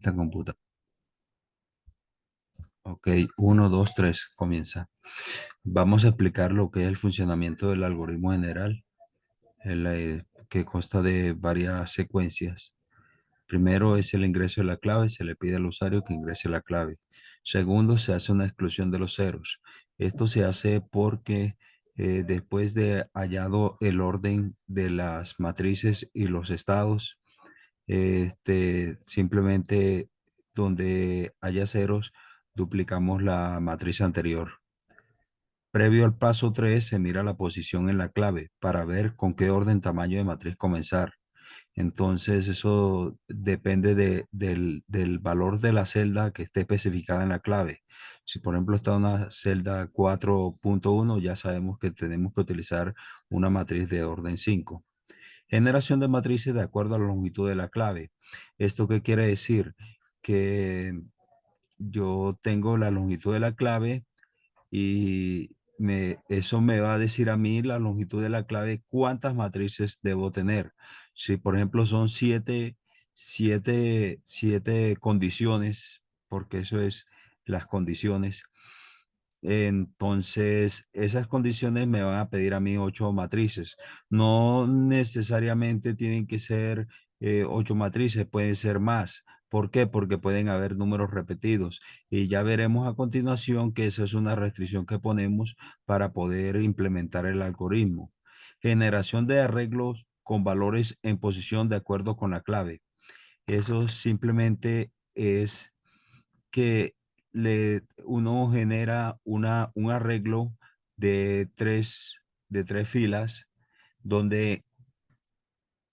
Esta computadora. Ok, uno, 2, 3, comienza. Vamos a explicar lo que es el funcionamiento del algoritmo general, que consta de varias secuencias. Primero es el ingreso de la clave, se le pide al usuario que ingrese la clave. Segundo, se hace una exclusión de los ceros. Esto se hace porque después de hallado el orden de las matrices y los estados, simplemente donde haya ceros, duplicamos la matriz anterior. Previo al paso 3 se mira la posición en la clave para ver con qué orden tamaño de matriz comenzar. Entonces, eso depende del valor de la celda que esté especificada en la clave. Si, por ejemplo, está una celda 4.1, ya sabemos que tenemos que utilizar una matriz de orden 5. Generación de matrices de acuerdo a la longitud de la clave. ¿Esto qué quiere decir? Que yo tengo la longitud de la clave y eso me va a decir a mí la longitud de la clave, cuántas matrices debo tener. Si, por ejemplo, son siete condiciones, porque eso es las condiciones, entonces esas condiciones me van a pedir a mí 8 matrices. No necesariamente tienen que ser 8 matrices, pueden ser más. ¿Por qué? Porque pueden haber números repetidos. Y ya veremos a continuación que esa es una restricción que ponemos para poder implementar el algoritmo. Generación de arreglos con valores en posición de acuerdo con la clave. Eso simplemente es que uno genera un arreglo de tres filas donde,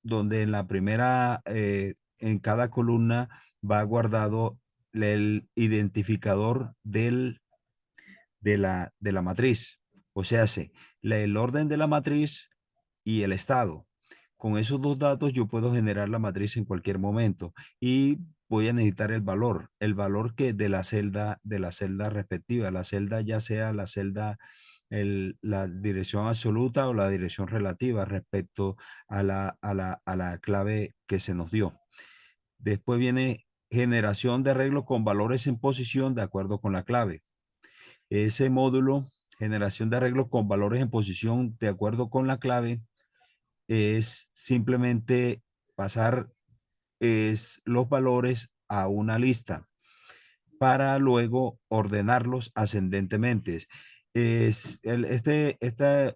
donde en la primera, en cada columna va guardado el identificador de la matriz. O sea, el orden de la matriz y el estado. Con esos dos datos yo puedo generar la matriz en cualquier momento y voy a necesitar el valor que de la celda respectiva, la celda ya sea la celda, la dirección absoluta o la dirección relativa respecto a la clave que se nos dio. Después viene generación de arreglo con valores en posición de acuerdo con la clave. Ese módulo, generación de arreglos con valores en posición de acuerdo con la clave, es simplemente pasar los valores a una lista para luego ordenarlos ascendentemente. Este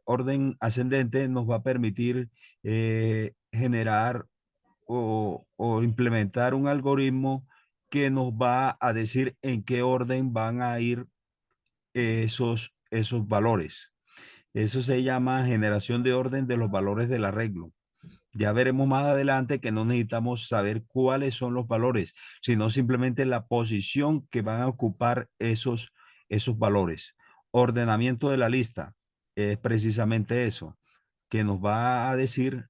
orden ascendente nos va a permitir generar o implementar un algoritmo que nos va a decir en qué orden van a ir esos valores. Eso se llama generación de orden de los valores del arreglo. Ya veremos más adelante que no necesitamos saber cuáles son los valores, sino simplemente la posición que van a ocupar esos valores. Ordenamiento de la lista es precisamente eso, que nos va a decir,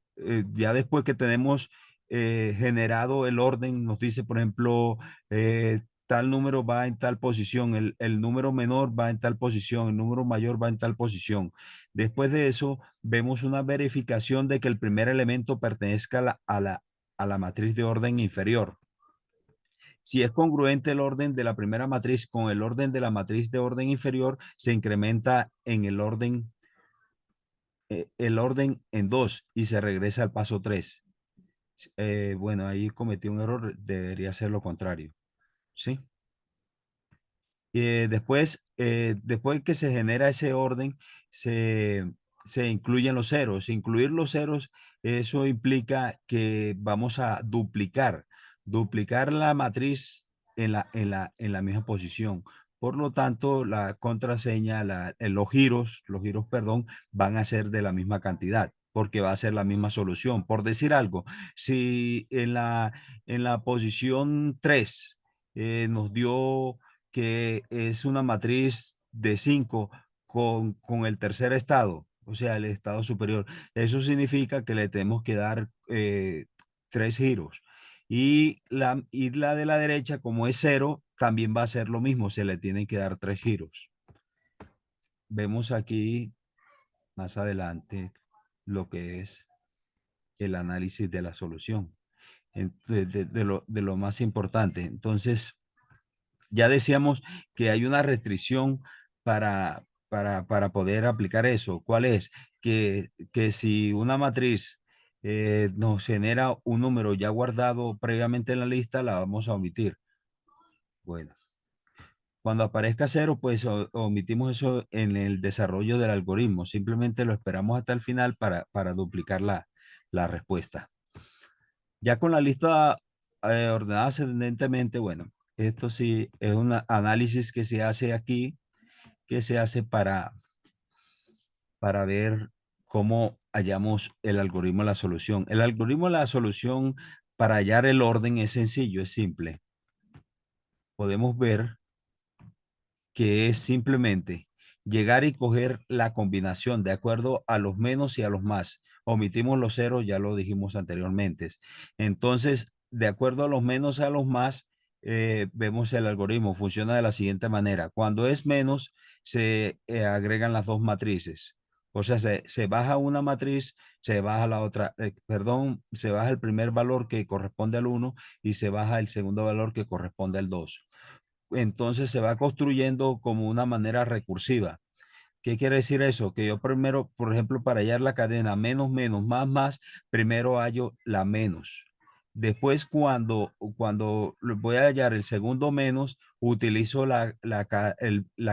ya después que tenemos generado el orden, nos dice, por ejemplo, tal número va en tal posición, el número menor va en tal posición, el número mayor va en tal posición. Después de eso, vemos una verificación de que el primer elemento pertenezca a la matriz de orden inferior. Si es congruente el orden de la primera matriz con el orden de la matriz de orden inferior, se incrementa en el orden en 2 y se regresa al paso 3. Bueno, ahí cometí un error, debería ser lo contrario. ¿Sí? Después que se genera ese orden, se incluyen los ceros. Incluir los ceros, eso implica que vamos a duplicar la matriz en la misma posición. Por lo tanto, la contraseña, los giros, perdón, van a ser de la misma cantidad, porque va a ser la misma solución. Por decir algo, si en la posición 3 nos dio que es una matriz de 5 con el tercer estado, o sea, el estado superior. Eso significa que le tenemos que dar 3 giros. Y la de la derecha, como es 0, también va a ser lo mismo, se le tienen que dar 3 giros. Vemos aquí más adelante lo que es el análisis de la solución. de lo más importante. Entonces, ya decíamos que hay una restricción para poder aplicar eso. ¿Cuál es? Que si una matriz nos genera un número ya guardado previamente en la lista, la vamos a omitir. Bueno, cuando aparezca cero, pues omitimos eso en el desarrollo del algoritmo. Simplemente lo esperamos hasta el final para duplicar la respuesta. Ya con la lista ordenada ascendentemente, bueno, esto sí es un análisis que se hace aquí, que se hace para ver cómo hallamos el algoritmo de la solución. El algoritmo de la solución para hallar el orden es sencillo, es simple. Podemos ver que es simplemente llegar y coger la combinación de acuerdo a los menos y a los más. Omitimos los ceros, ya lo dijimos anteriormente. Entonces, de acuerdo a los menos y a los más, vemos el algoritmo. Funciona de la siguiente manera. Cuando es menos, se agregan las dos matrices. O sea, se baja una matriz, se baja la otra, perdón, se baja el primer valor que corresponde al uno y se baja el segundo valor que corresponde al 2. Entonces se va construyendo como una manera recursiva. ¿Qué quiere decir eso? Que yo primero, por ejemplo, para hallar la cadena menos, menos, más, más, primero hallo la menos. Después, cuando voy a hallar el segundo menos, utilizo la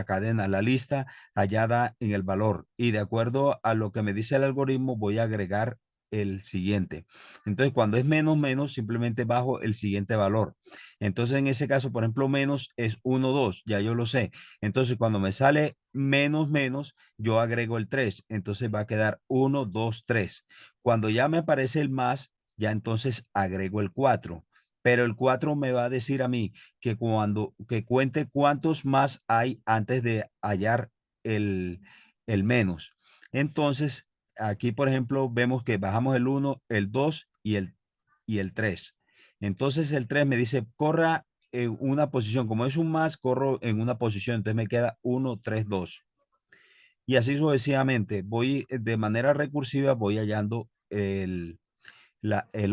cadena, la lista hallada en el valor. Y de acuerdo a lo que me dice el algoritmo, voy a agregar el siguiente. Entonces, cuando es menos, menos, simplemente bajo el siguiente valor. Entonces, en ese caso, por ejemplo, menos es uno 2 ya yo lo sé. Entonces, cuando me sale menos, menos, yo agrego el 3. Entonces va a quedar uno 2 3. Cuando ya me aparece el más, ya entonces agrego el 4. Pero el 4 me va a decir a mí que cuente cuántos más hay antes de hallar el, el menos. Entonces, aquí, por ejemplo, vemos que bajamos el uno, el 2 y el 3. Entonces el 3 me dice, corra en una posición. Como es un más, corro en una posición. Entonces me queda uno 3 2. Y así sucesivamente. Voy de manera recursiva, voy hallando el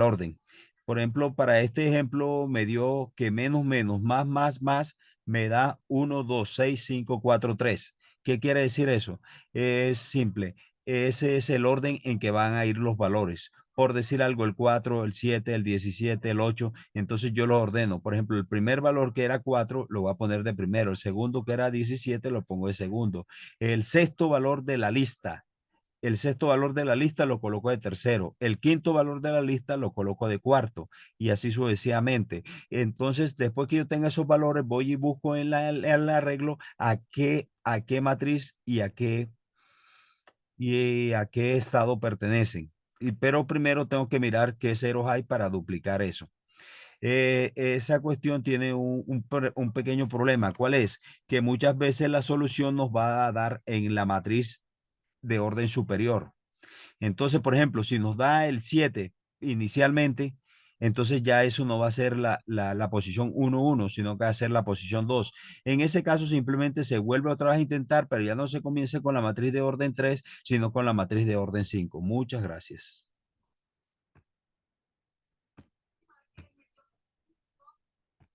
orden. Por ejemplo, para este ejemplo me dio que menos, menos, más, más, más, me da uno 2 6 5 4 3. ¿Qué quiere decir eso? Es simple. Ese es el orden en que van a ir los valores. Por decir algo, el 4 el 7 el 17 el 8 entonces yo lo ordeno. Por ejemplo, el primer valor que era 4 lo voy a poner de primero. El segundo que era 17 lo pongo de segundo. El sexto valor de la lista el sexto valor de la lista lo coloco de tercero, el quinto valor de la lista lo coloco de cuarto y así sucesivamente. Entonces, después que yo tenga esos valores, voy y busco en el arreglo a qué matriz y a qué estado pertenecen. Pero primero tengo que mirar qué ceros hay para duplicar eso. Esa cuestión tiene un pequeño problema. ¿Cuál es? Que muchas veces la solución nos va a dar en la matriz de orden superior. Entonces, por ejemplo, si nos da el 7 inicialmente, entonces ya eso no va a ser la posición 1-1, sino que va a ser la posición 2. En ese caso, simplemente se vuelve otra vez a intentar, pero ya no se comienza con la matriz de orden 3, sino con la matriz de orden 5. Muchas gracias.